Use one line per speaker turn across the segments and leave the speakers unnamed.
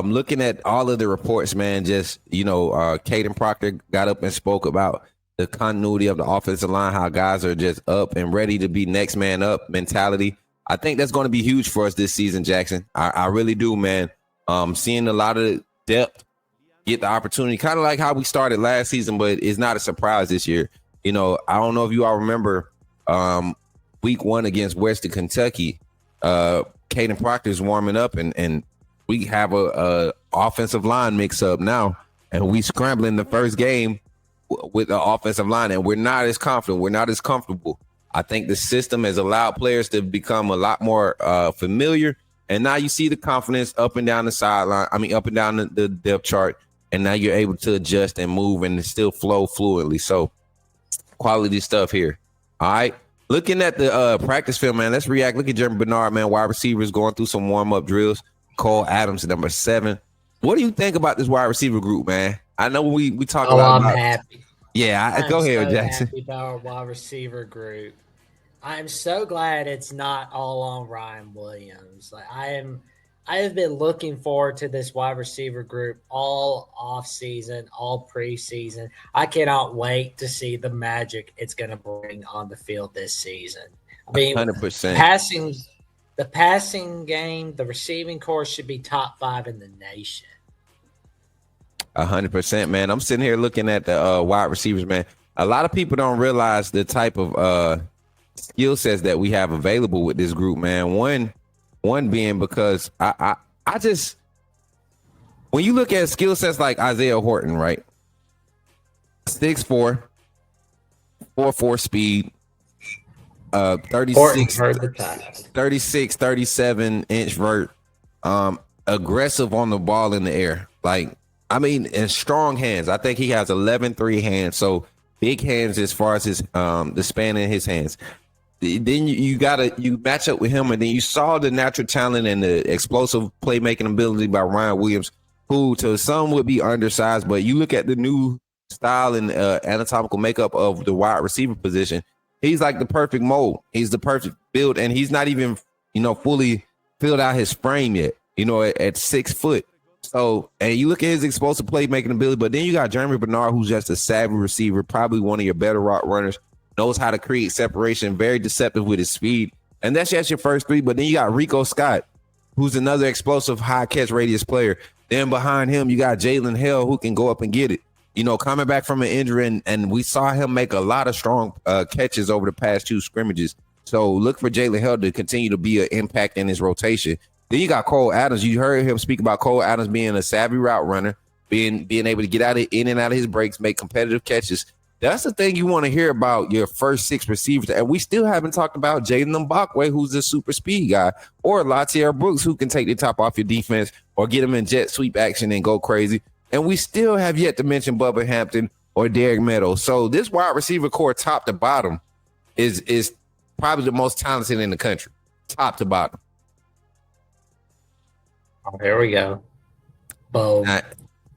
Looking at all of the reports, man, Caden Proctor got up and spoke about the continuity of the offensive line, how guys are just up and ready to be next man up mentality. I think that's going to be huge for us this season, Jackson. I really do, man. Seeing a lot of depth get the opportunity, kind of like how we started last season, but it's not a surprise this year. I don't know if you all remember week 1 against Western Kentucky. Caden Proctor's warming up, and we have a offensive line mix up now, and we scrambling the first game with the offensive line, and we're not as confident. We're not as comfortable. I think the system has allowed players to become a lot more familiar, and now you see the confidence up and down the sideline. Up and down the depth chart, and now you're able to adjust and move and still flow fluently. So, quality stuff here. All right. Looking at the practice film, man, let's react. Look at Jeremy Bernard, man, wide receivers going through some warm-up drills. Cole Adams, number 7. What do you think about this wide receiver group, man? I know we talk about.
I'm happy.
Yeah, go ahead,
so
Jackson.
Happy about our wide receiver group. I'm so glad it's not all on Ryan Williams. I have been looking forward to this wide receiver group all off season, all preseason. I cannot wait to see the magic it's going to bring on the field this season.
100%.
The passing game, the receiving core should be top 5 in the nation.
100%, man. I'm sitting here looking at the wide receivers, man. A lot of people don't realize the type of skill sets that we have available with this group, man. One being because I just, when you look at skill sets like Isaiah Horton, right? 6'4", 4.4 speed, 36, 37 inch vert, aggressive on the ball in the air. And strong hands. I think he has 11-3 hands. So big hands as far as his the span in his hands. Then you match up with him, and then you saw the natural talent and the explosive playmaking ability by Ryan Williams, who to some would be undersized, but you look at the new style and anatomical makeup of the wide receiver position. He's like the perfect mold. He's the perfect build, and he's not even fully filled out his frame yet. At 6 foot. So, and you look at his explosive playmaking ability, but then you got Jeremy Bernard, who's just a savvy receiver, probably one of your better route runners, knows how to create separation, very deceptive with his speed. And that's just your first 3. But then you got Rico Scott, who's another explosive high catch radius player. Then behind him, you got Jalen Hill, who can go up and get it. Coming back from an injury, and we saw him make a lot of strong catches over the past 2 scrimmages. So look for Jalen Hill to continue to be an impact in his rotation. Then you got Cole Adams. You heard him speak about Cole Adams being a savvy route runner, being able to get in and out of his breaks, make competitive catches. That's the thing you want to hear about your first 6 receivers. And we still haven't talked about Jaden Mbakwe, who's a super speed guy, or Latier Brooks, who can take the top off your defense or get him in jet sweep action and go crazy. And we still have yet to mention Bubba Hampton or Derek Meadows. So this wide receiver core, top to bottom, is probably the most talented in the country, top to bottom.
Oh, here we go. Boom.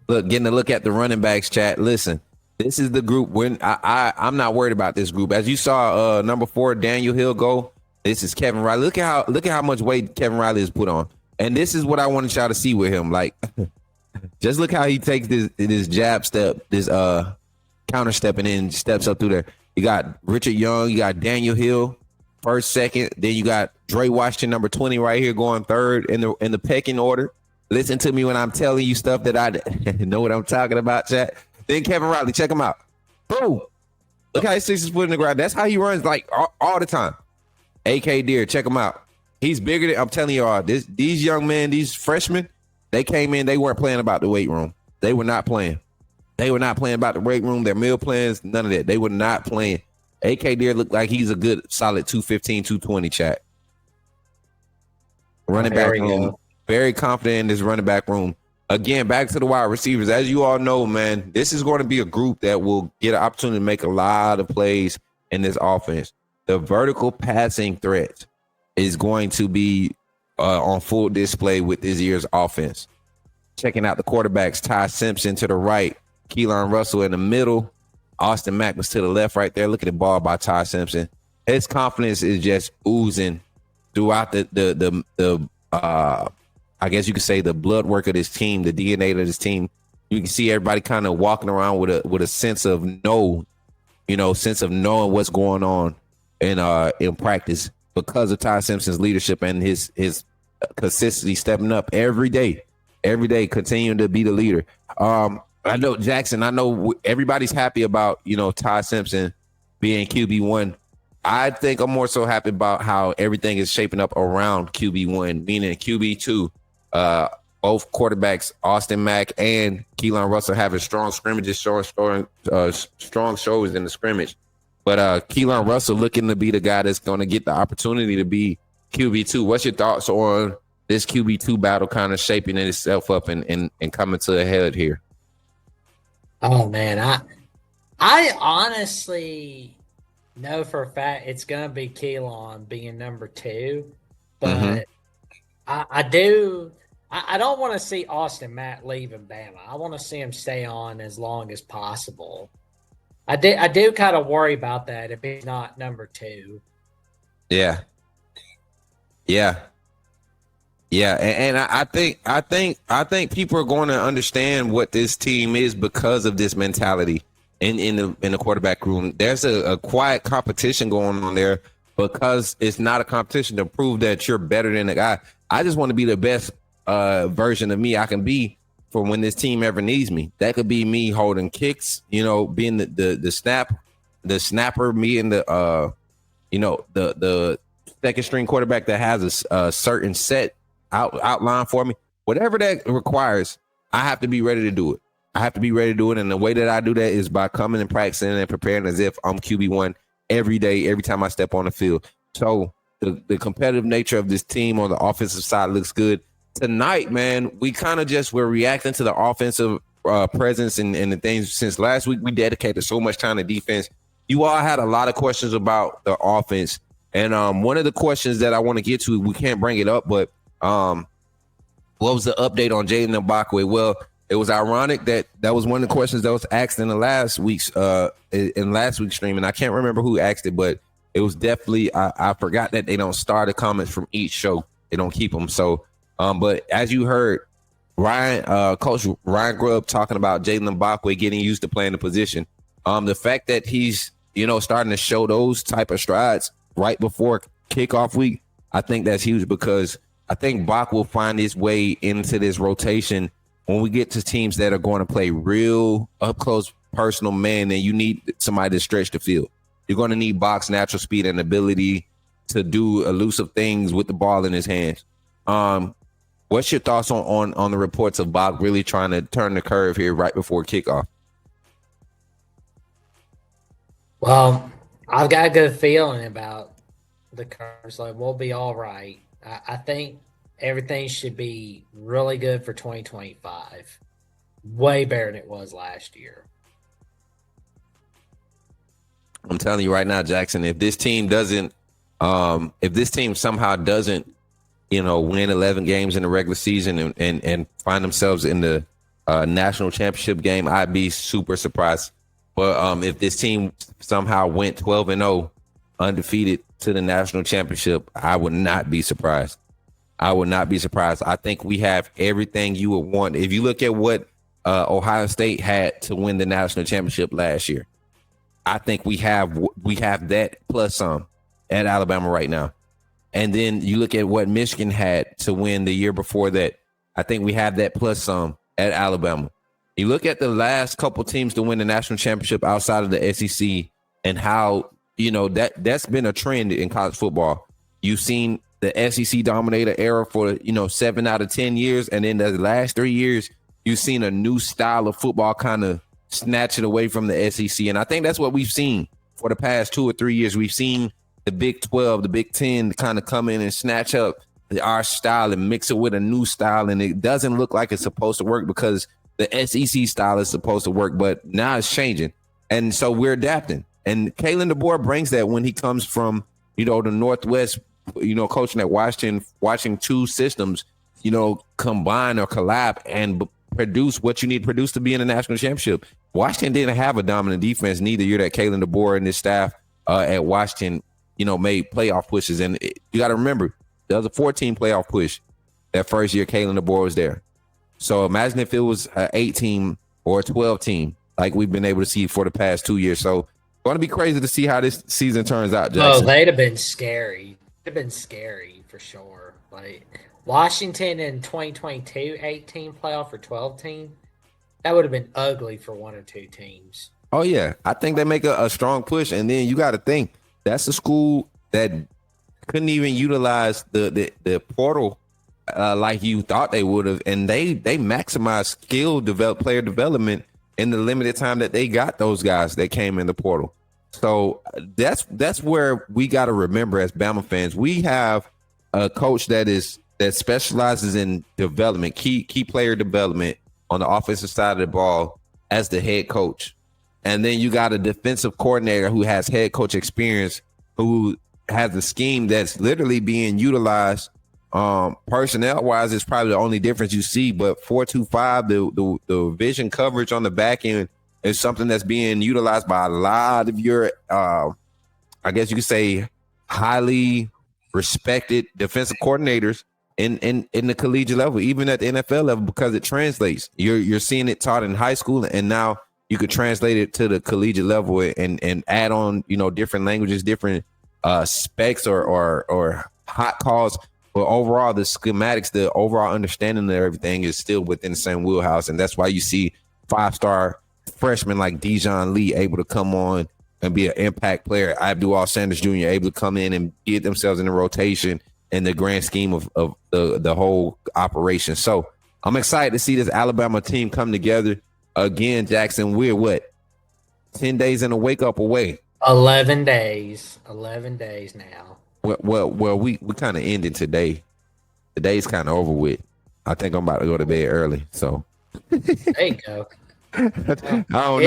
Look, getting a look at the running backs chat. Listen, this is the group when I'm not worried about this group. As you saw, number 4, Daniel Hill go. This is Kevin Riley. Look at how much weight Kevin Riley has put on. And this is what I wanted y'all to see with him. Just look how he takes this jab step, this counter step, and then steps up through there. You got Richard Young, you got Daniel Hill, first, second. Then you got Dre Washington, number 20, right here, going 3rd in the pecking order. Listen to me when I'm telling you stuff that I know what I'm talking about, chat. Then Kevin Riley, check him out. Boom. Look how he sticks his foot in the ground. That's how he runs all the time. AK Deer, check him out. He's bigger than, I'm telling you all, these young men, these freshmen, they came in, they weren't playing about the weight room. They were not playing. They were not playing about the weight room, their meal plans, none of that. They were not playing. AK Deer looked like he's a good, solid 215, 220, chat. Running back room. Very confident in this running back room. Again, back to the wide receivers. As you all know, man, this is going to be a group that will get an opportunity to make a lot of plays in this offense. The vertical passing threat is going to be on full display with this year's offense. Checking out the quarterbacks, Ty Simpson to the right, Keelan Russell in the middle, Austin Mack was to the left right there. Look at the ball by Ty Simpson. His confidence is just oozing throughout the I guess you could say, the blood work of this team, the DNA of this team. You can see everybody kind of walking around with a sense of sense of knowing what's going on in practice because of Ty Simpson's leadership and his consistency, stepping up every day, continuing to be the leader. I know, Jackson, I know everybody's happy about, Ty Simpson being QB1. I think I'm more so happy about how everything is shaping up around QB1, meaning QB2. Both quarterbacks, Austin Mack and Keelan Russell, having strong scrimmages, strong shows in the scrimmage. But Keelan Russell looking to be the guy that's going to get the opportunity to be QB2. What's your thoughts on this QB2 battle kind of shaping itself up and coming to a head here?
Oh man, I honestly know for a fact it's gonna be Keelan being number 2, but I don't want to see Austin Matt leaving Bama. I want to see him stay on as long as possible. I do kind of worry about that if he's not number 2.
Yeah. And I think people are going to understand what this team is because of this mentality in the quarterback room. There's a quiet competition going on there because it's not a competition to prove that you're better than the guy. I just want to be the best version of me I can be for when this team ever needs me. That could be me holding kicks, being the snapper, me and the second string quarterback that has a certain set outline for me. Whatever that requires, I have to be ready to do it. And the way that I do that is by coming and practicing and preparing as if I'm QB1 every day, every time I step on the field. So the competitive nature of this team on the offensive side looks good. Tonight, man, we're reacting to the offensive presence and the things since last week. We dedicated so much time to defense. You all had a lot of questions about the offense. And one of the questions that I want to get to, we can't bring it up, but what was the update on Jaden Mbakwe? Well, it was ironic that was one of the questions that was asked in the last week's stream, and I can't remember who asked it, but it was definitely I forgot that they don't start the comments from each show; they don't keep them. So, but as you heard, Coach Ryan Grubb talking about Jaden Mbakwe getting used to playing the position. The fact that he's starting to show those type of strides right before kickoff week, I think that's huge because I think Bach will find his way into this rotation when we get to teams that are going to play real up close personal man, and you need somebody to stretch the field. You're going to need Bach's natural speed and ability to do elusive things with the ball in his hands. What's your thoughts on the reports of Bach really trying to turn the curve here right before kickoff?
Well, I've got a good feeling about the curve. So we'll be all right. I think everything should be really good for 2025. Way better than it was last year.
I'm telling you right now, Jackson, if this team somehow doesn't, win 11 games in the regular season and find themselves in the national championship game, I'd be super surprised. But if this team somehow went 12-0 undefeated to the national championship, I would not be surprised. I think we have everything you would want. If you look at what Ohio State had to win the national championship last year, I think we have that plus some at Alabama right now. And then you look at what Michigan had to win the year before that. I think we have that plus some at Alabama. You look at the last couple teams to win the national championship outside of the SEC and how, that's been a trend in college football. You've seen the SEC dominator era for, 7 out of 10 years. And in the last 3 years, you've seen a new style of football kind of snatch it away from the SEC. And I think that's what we've seen for the past 2 or 3 years. We've seen the Big 12, the Big 10 kind of come in and snatch up our style and mix it with a new style. And it doesn't look like it's supposed to work because the SEC style is supposed to work, but now it's changing. And so we're adapting. And Kalen DeBoer brings that when he comes from, the Northwest, coaching at Washington, watching two systems, combine or collab and produce what you need to produce to be in the national championship. Washington didn't have a dominant defense neither year that Kalen DeBoer and his staff at Washington, made playoff pushes. And you got to remember, there was a 14 playoff push. that first year Kalen DeBoer was there. So imagine if it was an 8 team or a 12 team like we've been able to see for the past 2 years. So going to be crazy to see how this season turns out, Jackson.
Oh, they'd have been scary. They'd have been scary for sure. Like Washington in 2022, 8-team playoff or 12-team. That would have been ugly for one or two teams.
Oh, yeah. I think they make a strong push. And then you got to think, that's a school that couldn't even utilize the portal like you thought they would have. And they maximized player development in the limited time that they got those guys that came in the portal. So that's where we got to remember as Bama fans, we have a coach that specializes in development, key player development on the offensive side of the ball as the head coach. And then you got a defensive coordinator who has head coach experience, who has a scheme that's literally being utilized. Personnel wise, it's probably the only difference you see, but 4-2-5, the vision coverage on the back end is something that's being utilized by a lot of your, I guess you could say, highly respected defensive coordinators in the collegiate level, even at the NFL level, because it translates. You're seeing it taught in high school, and now you could translate it to the collegiate level and add on, different languages, different specs or hot calls. But overall, the schematics, the overall understanding of everything is still within the same wheelhouse. And that's why you see 5-star freshmen like Dijon Lee able to come on and be an impact player. Abdul Sanders Jr. able to come in and get themselves in the rotation in the grand scheme of the whole operation. So I'm excited to see this Alabama team come together again. Jackson, we're what, 10 days in a wake up away?
11 days now.
Well, we kind of ended today. The day's kind of over with. I think I'm about to go to bed early. So
There you go.
I don't know.